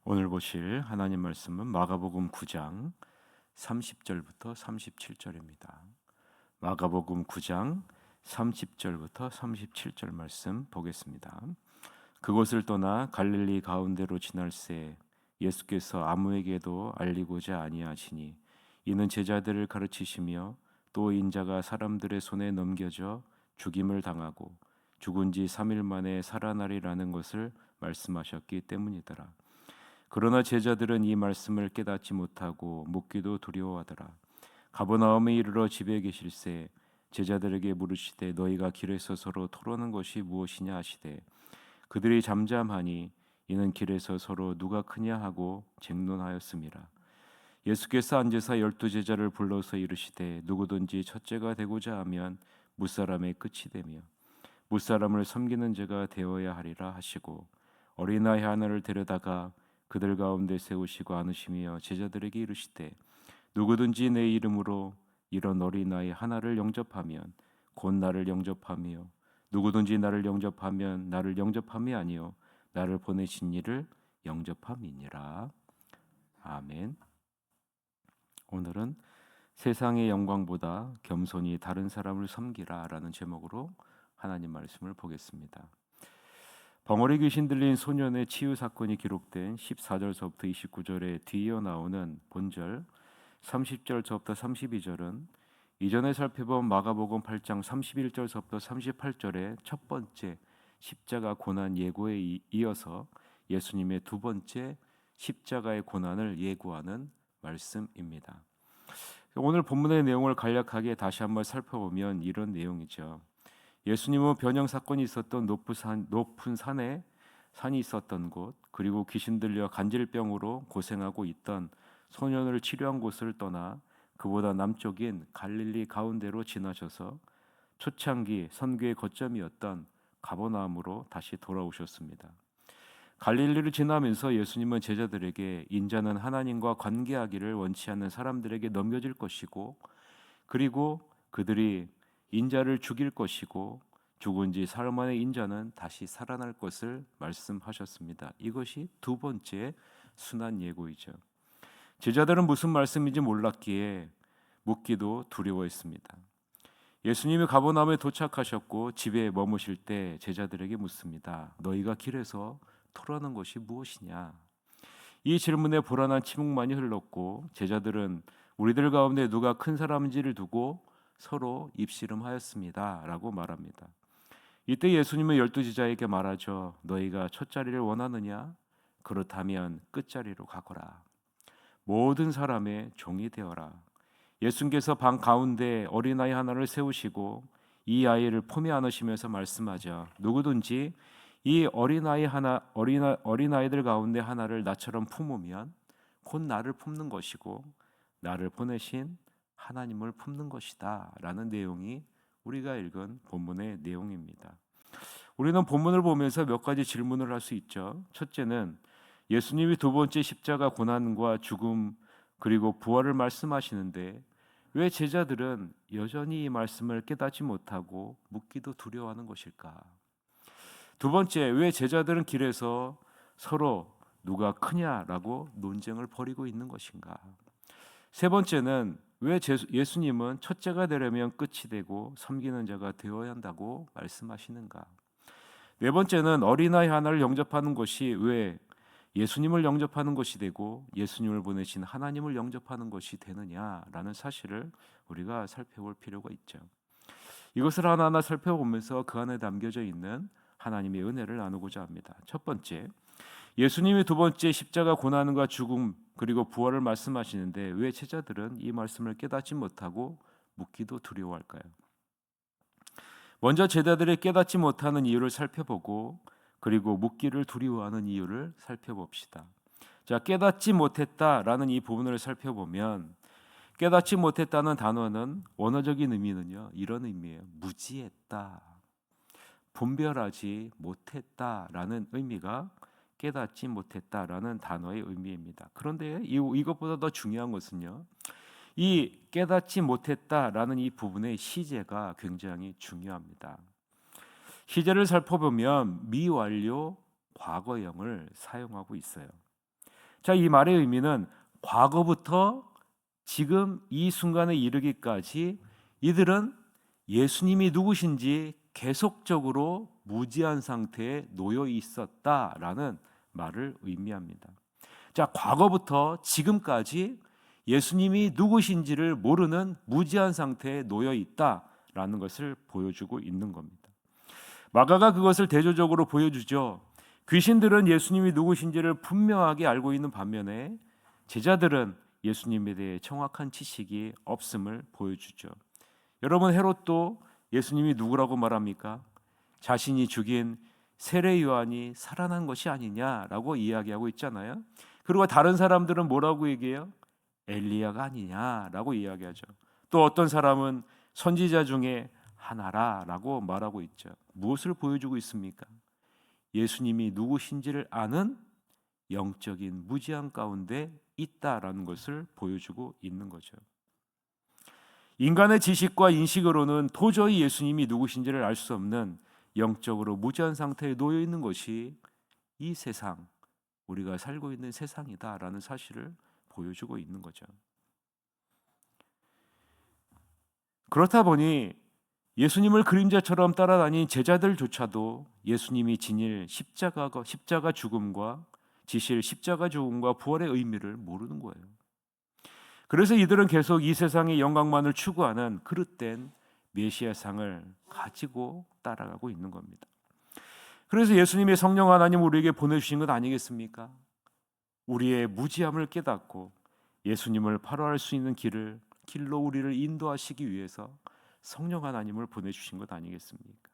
오늘 보실 하나님 말씀은 마가복음 9장 30절부터 37절입니다. 마가복음 9장 30절부터 37절 말씀 보겠습니다. 그곳을 떠나 갈릴리 가운데로 지날새 예수께서 아무에게도 알리고자 아니하시니 이는 제자들을 가르치시며 또 인자가 사람들의 손에 넘겨져 죽임을 당하고 죽은 지 3일 만에 살아나리라는 것을 말씀하셨기 때문이더라. 그러나 제자들은 이 말씀을 깨닫지 못하고 묻기도 두려워하더라. 가버나움에 이르러 집에 계실새 제자들에게 물으시되 너희가 길에서 서로 토론한 것이 무엇이냐 하시되 그들이 잠잠하니 이는 길에서 서로 누가 크냐 하고 쟁론하였음이라. 예수께서 앉으사 12제자를 불러서 이르시되 누구든지 첫째가 되고자 하면 무사람의 끝이 되며 무사람을 섬기는 자가 되어야 하리라 하시고 어린아이 하나를 데려다가 그들 가운데 세우시고 안으시며 제자들에게 이르시되 누구든지 내 이름으로 이런 어린아이 하나를 영접하면 곧 나를 영접하며 누구든지 나를 영접하면 나를 영접함이 아니요 나를 보내신 이를 영접함이니라. 아멘. 오늘은 세상의 영광보다 겸손히 다른 사람을 섬기라라는 제목으로 하나님 말씀을 보겠습니다. 벙어리 귀신 들린 소년의 치유 사건이 기록된 14절서부터 29절에 뒤이어 나오는 본절 30절서부터 32절은 이전에 살펴본 마가복음 8장 31절서부터 38절의 첫 번째 십자가 고난 예고에 이어서 예수님의 두 번째 십자가의 고난을 예고하는 말씀입니다. 오늘 본문의 내용을 간략하게 다시 한번 살펴보면 이런 내용이죠. 예수님은 변형 사건이 있었던 높은 산에 산이 있었던 곳, 그리고 귀신 들려 간질병으로 고생하고 있던 소년을 치료한 곳을 떠나 그보다 남쪽인 갈릴리 가운데로 지나셔서 초창기 선교의 거점이었던 가버나움으로 다시 돌아오셨습니다. 갈릴리를 지나면서 예수님은 제자들에게 인자는 하나님과 관계하기를 원치 않는 사람들에게 넘겨질 것이고, 그리고 그들이 인자를 죽일 것이고 죽은 지 사흘 만에 인자는 다시 살아날 것을 말씀하셨습니다. 이것이 두 번째 순환 예고이죠. 제자들은 무슨 말씀인지 몰랐기에 묻기도 두려워했습니다. 예수님이 가버나움에 도착하셨고 집에 머무실 때 제자들에게 묻습니다. 너희가 길에서 토론하는 것이 무엇이냐? 이 질문에 불안한 침묵만이 흘렀고 제자들은 우리들 가운데 누가 큰 사람인지를 두고 서로 입씨름하였습니다 라고 말합니다. 이때 예수님은 12제자에게 말하죠. 너희가 첫자리를 원하느냐? 그렇다면 끝자리로 가거라. 모든 사람의 종이 되어라. 예수님께서 방 가운데 어린아이 하나를 세우시고 이 아이를 품에 안으시면서 말씀하죠. 누구든지 이 어린아이들 가운데 하나를 나처럼 품으면 곧 나를 품는 것이고 나를 보내신 하나님을 품는 것이다 라는 내용이 우리가 읽은 본문의 내용입니다. 우리는 본문을 보면서 몇 가지 질문을 할 수 있죠. 첫째는 예수님이 두 번째 십자가 고난과 죽음 그리고 부활을 말씀하시는데 왜 제자들은 여전히 이 말씀을 깨닫지 못하고 묻기도 두려워하는 것일까? 두 번째, 왜 제자들은 길에서 서로 누가 크냐라고 논쟁을 벌이고 있는 것인가? 세 번째는 왜 예수님은 첫째가 되려면 끝이 되고 섬기는 자가 되어야 한다고 말씀하시는가? 네 번째는 어린아이 하나를 영접하는 것이 왜 예수님을 영접하는 것이 되고 예수님을 보내신 하나님을 영접하는 것이 되느냐라는 사실을 우리가 살펴볼 필요가 있죠. 이것을 하나하나 살펴보면서 그 안에 담겨져 있는 하나님의 은혜를 나누고자 합니다. 첫 번째, 예수님이 두 번째 십자가 고난과 죽음 그리고 부활을 말씀하시는데 왜 제자들은 이 말씀을 깨닫지 못하고 묻기도 두려워할까요? 먼저 제자들이 깨닫지 못하는 이유를 살펴보고 그리고 묻기를 두려워하는 이유를 살펴봅시다. 자, 깨닫지 못했다라는 이 부분을 살펴보면 깨닫지 못했다는 단어는 원어적인 의미는요 이런 의미예요. 무지했다, 분별하지 못했다라는 의미가 깨닫지 못했다라는 단어의 의미입니다. 그런데 이것보다 더 중요한 것은요, 이 깨닫지 못했다라는 이 부분의 시제가 굉장히 중요합니다. 시제를 살펴보면 미완료 과거형을 사용하고 있어요. 자, 이 말의 의미는 과거부터 지금 이 순간에 이르기까지 이들은 예수님이 누구신지 계속적으로 무지한 상태에 놓여 있었다라는 말을 의미합니다. 자, 과거부터 지금까지 예수님이 누구신지를 모르는 무지한 상태에 놓여 있다라는 것을 보여주고 있는 겁니다. 마가가 그것을 대조적으로 보여주죠. 귀신들은 예수님이 누구신지를 분명하게 알고 있는 반면에 제자들은 예수님에 대해 정확한 지식이 없음을 보여주죠. 여러분, 헤롯도 예수님이 누구라고 말합니까? 자신이 죽인 세례 요한이 살아난 것이 아니냐라고 이야기하고 있잖아요. 그리고 다른 사람들은 뭐라고 얘기해요? 엘리야가 아니냐라고 이야기하죠. 또 어떤 사람은 선지자 중에 하나라라고 말하고 있죠. 무엇을 보여주고 있습니까? 예수님이 누구신지를 아는 영적인 무지한 가운데 있다라는 것을 보여주고 있는 거죠. 인간의 지식과 인식으로는 도저히 예수님이 누구신지를 알 수 없는 영적으로 무지한 상태에 놓여 있는 것이 이 세상, 우리가 살고 있는 세상이다라는 사실을 보여주고 있는 거죠. 그렇다 보니 예수님을 그림자처럼 따라다닌 제자들조차도 예수님이 지닐 십자가 죽음과 지실 십자가 죽음과 부활의 의미를 모르는 거예요. 그래서 이들은 계속 이 세상의 영광만을 추구하는 그릇된 메시아상을 가지고 따라가고 있는 겁니다. 그래서 예수님의 성령 하나님 우리에게 보내주신 것 아니겠습니까? 우리의 무지함을 깨닫고 예수님을 바로 알 수 있는 길로 우리를 인도하시기 위해서 성령 하나님을 보내주신 것 아니겠습니까?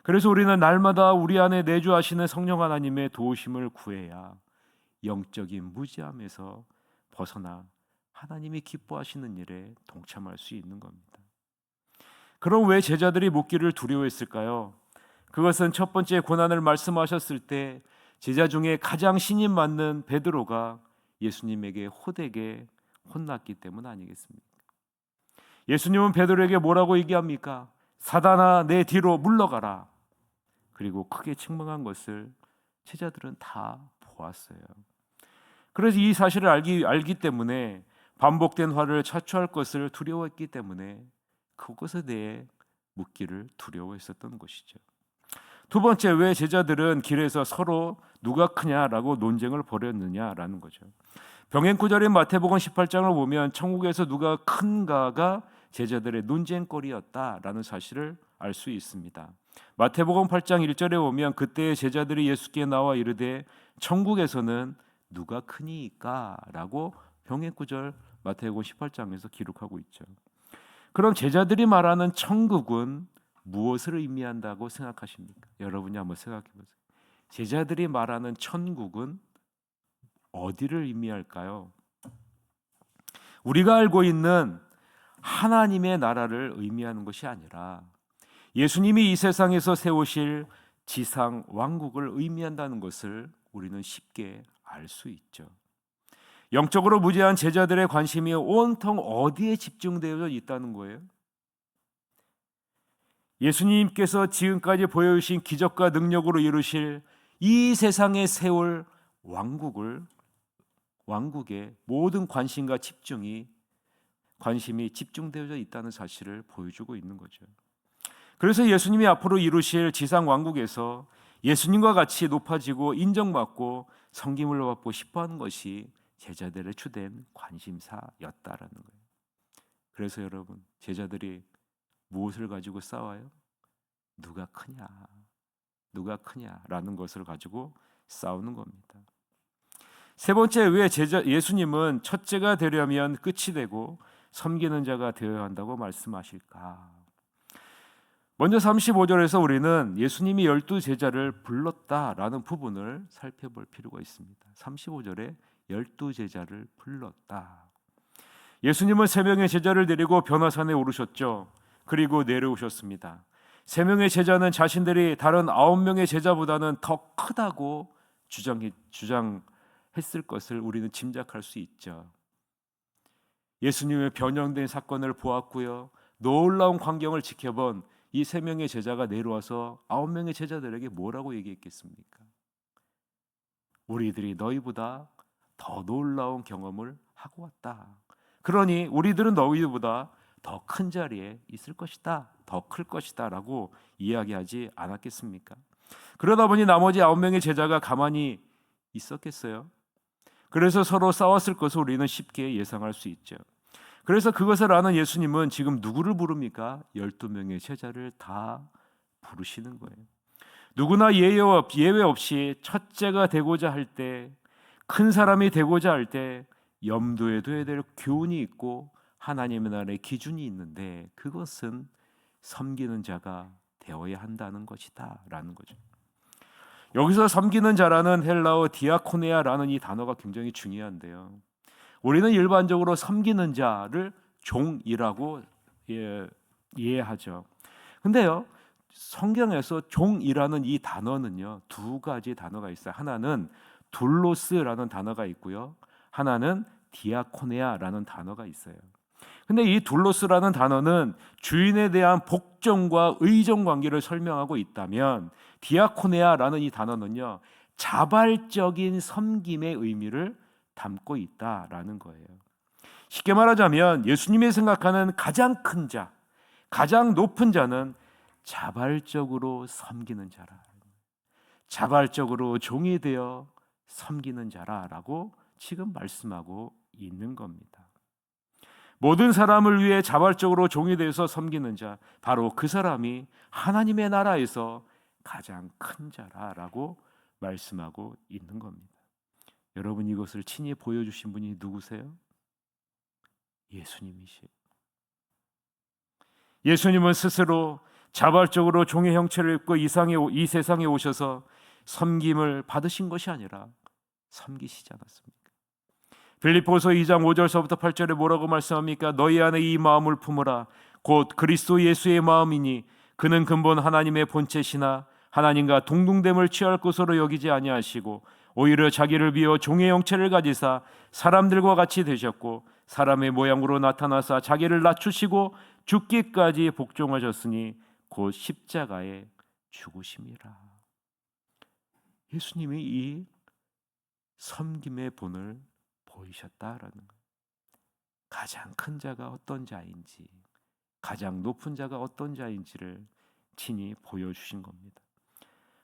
그래서 우리는 날마다 우리 안에 내주하시는 성령 하나님의 도우심을 구해야 영적인 무지함에서 벗어나 하나님이 기뻐하시는 일에 동참할 수 있는 겁니다. 그럼 왜 제자들이 묻기를 두려워했을까요? 그것은 첫 번째 고난을 말씀하셨을 때 제자 중에 가장 신임 맞는 베드로가 예수님에게 호되게 혼났기 때문 아니겠습니까? 예수님은 베드로에게 뭐라고 얘기합니까? 사단아, 내 뒤로 물러가라. 그리고 크게 책망한 것을 제자들은 다 보았어요. 그래서 이 사실을 알기 때문에 반복된 화를 자초할 것을 두려워했기 때문에 그것에 대해 묻기를 두려워했었던 것이죠. 두 번째, 왜 제자들은 길에서 서로 누가 크냐라고 논쟁을 벌였느냐라는 거죠. 병행 구절인 마태복음 18장을 보면 천국에서 누가 큰가가 제자들의 논쟁거리였다라는 사실을 알 수 있습니다. 마태복음 8장 1절에 보면 그때의 제자들이 예수께 나와 이르되 천국에서는 누가 크니까라고 병행 구절 마태복음 18장에서 기록하고 있죠. 그럼 제자들이 말하는 천국은 무엇을 의미한다고 생각하십니까? 여러분이 한번 생각해 보세요. 제자들이 말하는 천국은 어디를 의미할까요? 우리가 알고 있는 하나님의 나라를 의미하는 것이 아니라 예수님이 이 세상에서 세우실 지상 왕국을 의미한다는 것을 우리는 쉽게 알 수 있죠. 영적으로 무지한 제자들의 관심이 온통 어디에 집중되어 있다는 거예요? 예수님께서 지금까지 보여주신 기적과 능력으로 이루실 이 세상에 세울 왕국의 모든 관심과 관심이 집중되어 있다는 사실을 보여주고 있는 거죠. 그래서 예수님이 앞으로 이루실 지상 왕국에서 예수님과 같이 높아지고 인정받고 섬김을 받고 싶어하는 것이 제자들의 주된 관심사였다라는 거예요. 그래서 여러분, 제자들이 무엇을 가지고 싸워요? 누가 크냐라는 것을 가지고 싸우는 겁니다. 세 번째, 왜 예수님은 첫째가 되려면 끝이 되고 섬기는 자가 되어야 한다고 말씀하실까? 먼저 35절에서 우리는 예수님이 12제자를 불렀다라는 부분을 살펴볼 필요가 있습니다. 35절에 12제자를 불렀다. 예수님은 3명의 제자를 데리고 변화산에 오르셨죠. 그리고 내려오셨습니다. 3명의 제자는 자신들이 다른 9명의 제자보다는 더 크다고 주장했을 것을 우리는 짐작할 수 있죠. 예수님의 변형된 사건을 보았고요. 놀라운 광경을 지켜본 이 3명의 제자가 내려와서 9명의 제자들에게 뭐라고 얘기했겠습니까? 우리들이 너희보다 더 놀라운 경험을 하고 왔다. 그러니 우리들은 너희보다 더 큰 자리에 있을 것이다, 더 클 것이다 라고 이야기하지 않았겠습니까? 그러다 보니 나머지 9명의 제자가 가만히 있었겠어요? 그래서 서로 싸웠을 것을 우리는 쉽게 예상할 수 있죠. 그래서 그것을 아는 예수님은 지금 누구를 부릅니까? 12명의 제자를 다 부르시는 거예요. 누구나 예외 없이 첫째가 되고자 할 때, 큰 사람이 되고자 할 때 염두에 둬야 될 교훈이 있고 하나님의 나라의 기준이 있는데, 그것은 섬기는 자가 되어야 한다는 것이다 라는 거죠. 여기서 섬기는 자라는 헬라어 디아코네아라는 이 단어가 굉장히 중요한데요, 우리는 일반적으로 섬기는 자를 종이라고 이해하죠. 근데요, 성경에서 종이라는 이 단어는요, 두 가지 단어가 있어요. 하나는 둘로스라는 단어가 있고요, 하나는 디아코네아라는 단어가 있어요. 근데 이 둘로스라는 단어는 주인에 대한 복종과 의존 관계를 설명하고 있다면, 디아코네아라는 이 단어는요, 자발적인 섬김의 의미를 담고 있다라는 거예요. 쉽게 말하자면 예수님이 생각하는 가장 큰 자, 가장 높은 자는 자발적으로 섬기는 자라, 자발적으로 종이 되어 섬기는 자라라고 지금 말씀하고 있는 겁니다. 모든 사람을 위해 자발적으로 종이 되어서 섬기는 자, 바로 그 사람이 하나님의 나라에서 가장 큰 자라라고 말씀하고 있는 겁니다. 여러분, 이것을 친히 보여주신 분이 누구세요? 예수님이시에요. 예수님은 스스로 자발적으로 종의 형체를 입고 이 세상에 오셔서 섬김을 받으신 것이 아니라 섬기시지 않았습니까? 빌립보서 2장 5절서부터 8절에 뭐라고 말씀합니까? 너희 안에 이 마음을 품으라. 곧 그리스도 예수의 마음이니 그는 근본 하나님의 본체시나 하나님과 동등됨을 취할 것으로 여기지 아니하시고 오히려 자기를 비워 종의 형체를 가지사 사람들과 같이 되셨고 사람의 모양으로 나타나사 자기를 낮추시고 죽기까지 복종하셨으니 곧 십자가에 죽으심이라. 예수님이 이 섬김의 본을 보이셨다라는 거예요. 가장 큰 자가 어떤 자인지, 가장 높은 자가 어떤 자인지를 친히 보여주신 겁니다.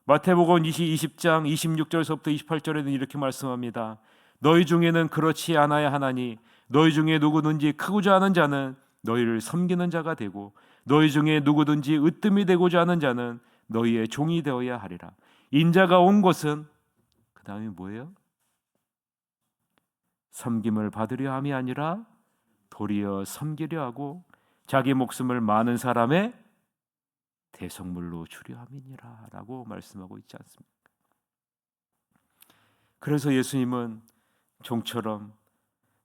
마태복음 20장 26절서부터 28절에는 이렇게 말씀합니다. 너희 중에는 그렇지 않아야 하나니 너희 중에 누구든지 크고자 하는 자는 너희를 섬기는 자가 되고 너희 중에 누구든지 으뜸이 되고자 하는 자는 너희의 종이 되어야 하리라. 인자가 온 것은, 그 다음에 뭐예요? 섬김을 받으려 함이 아니라 도리어 섬기려 하고 자기 목숨을 많은 사람의 대속물로 주려 함이니라 라고 말씀하고 있지 않습니까? 그래서 예수님은 종처럼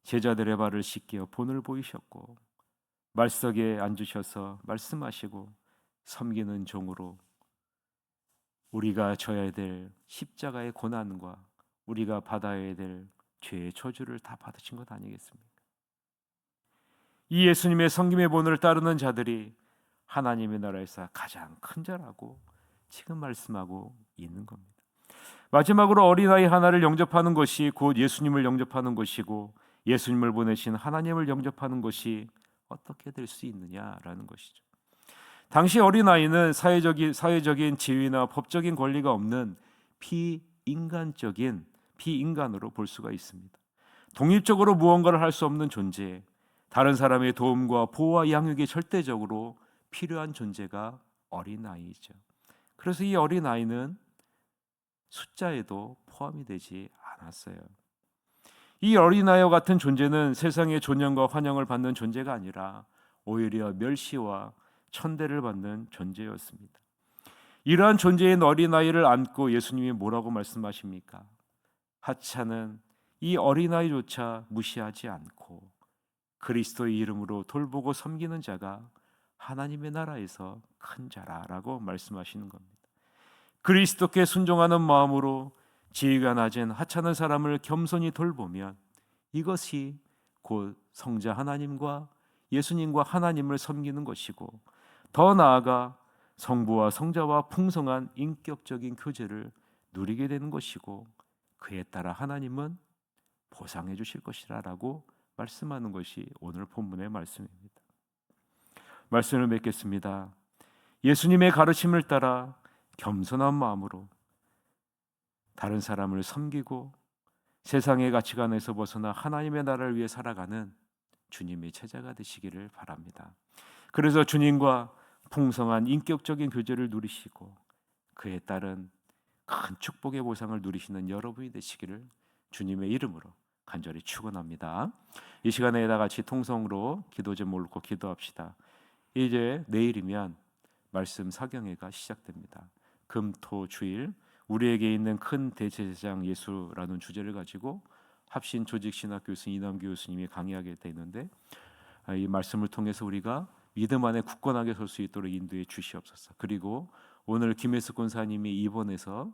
제자들의 발을 씻겨 본을 보이셨고 말석에 앉으셔서 말씀하시고 섬기는 종으로 우리가 져야 될 십자가의 고난과 우리가 받아야 될 죄의 저주를 다 받으신 것 아니겠습니까? 이 예수님의 섬김의 본을 따르는 자들이 하나님의 나라에서 가장 큰 자라고 지금 말씀하고 있는 겁니다. 마지막으로 어린아이 하나를 영접하는 것이 곧 예수님을 영접하는 것이고 예수님을 보내신 하나님을 영접하는 것이 어떻게 될 수 있느냐라는 것이죠. 당시 어린아이는 사회적인 지위나 법적인 권리가 없는 비인간으로 볼 수가 있습니다. 독립적으로 무언가를 할 수 없는 존재, 다른 사람의 도움과 보호와 양육이 절대적으로 필요한 존재가 어린아이죠. 그래서 이 어린아이는 숫자에도 포함이 되지 않았어요. 이 어린아이와 같은 존재는 세상의 존경과 환영을 받는 존재가 아니라 오히려 멸시와 천대를 받는 존재였습니다. 이러한 존재인 어린아이를 안고 예수님이 뭐라고 말씀하십니까? 하찮은 이 어린아이조차 무시하지 않고 그리스도의 이름으로 돌보고 섬기는 자가 하나님의 나라에서 큰 자라라고 말씀하시는 겁니다. 그리스도께 순종하는 마음으로 지위가 낮은 하찮은 사람을 겸손히 돌보면 이것이 곧 성자 하나님과 예수님과 하나님을 섬기는 것이고 더 나아가 성부와 성자와 풍성한 인격적인 교제를 누리게 되는 것이고 그에 따라 하나님은 보상해 주실 것이라라고 말씀하는 것이 오늘 본문의 말씀입니다. 말씀을 맺겠습니다. 예수님의 가르침을 따라 겸손한 마음으로 다른 사람을 섬기고 세상의 가치관에서 벗어나 하나님의 나라를 위해 살아가는 주님의 제자가 되시기를 바랍니다. 그래서 주님과 풍성한 인격적인 교제를 누리시고 그에 따른 큰 축복의 보상을 누리시는 여러분이 되시기를 주님의 이름으로 간절히 축원합니다. 이 시간에 다 같이 통성으로 기도 제목을 놓고 기도합시다. 이제 내일이면 말씀 사경회가 시작됩니다. 금, 토, 주일 우리에게 있는 큰 대제사장 예수라는 주제를 가지고 합신 조직신학교수 이남 교수님이 강의하게 되는데 이 말씀을 통해서 우리가 믿음 안에 굳건하게 설 수 있도록 인도해 주시옵소서. 그리고 오늘 김혜숙 권사님이 입원해서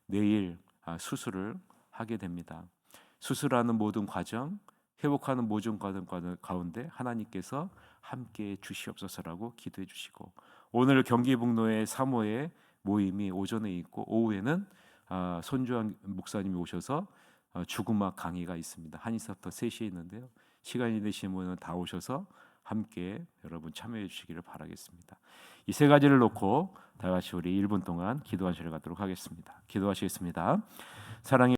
내일 수술을 하게 됩니다. 수술하는 모든 과정, 회복하는 모든 과정 가운데 하나님께서 함께 주시옵소서라고 기도해 주시고 오늘 경기북로의 3호의 모임이 오전에 있고 오후에는 손주환 목사님이 오셔서 죽음학 강의가 있습니다. 한의사부터 3시에 있는데요. 시간이 되시면 다 오셔서 함께 여러분 참여해 주시기를 바라겠습니다. 이 세 가지를 놓고 다 같이 우리 1분 동안 기도 한 시간을 갖도록 하겠습니다. 기도하시겠습니다. 사랑의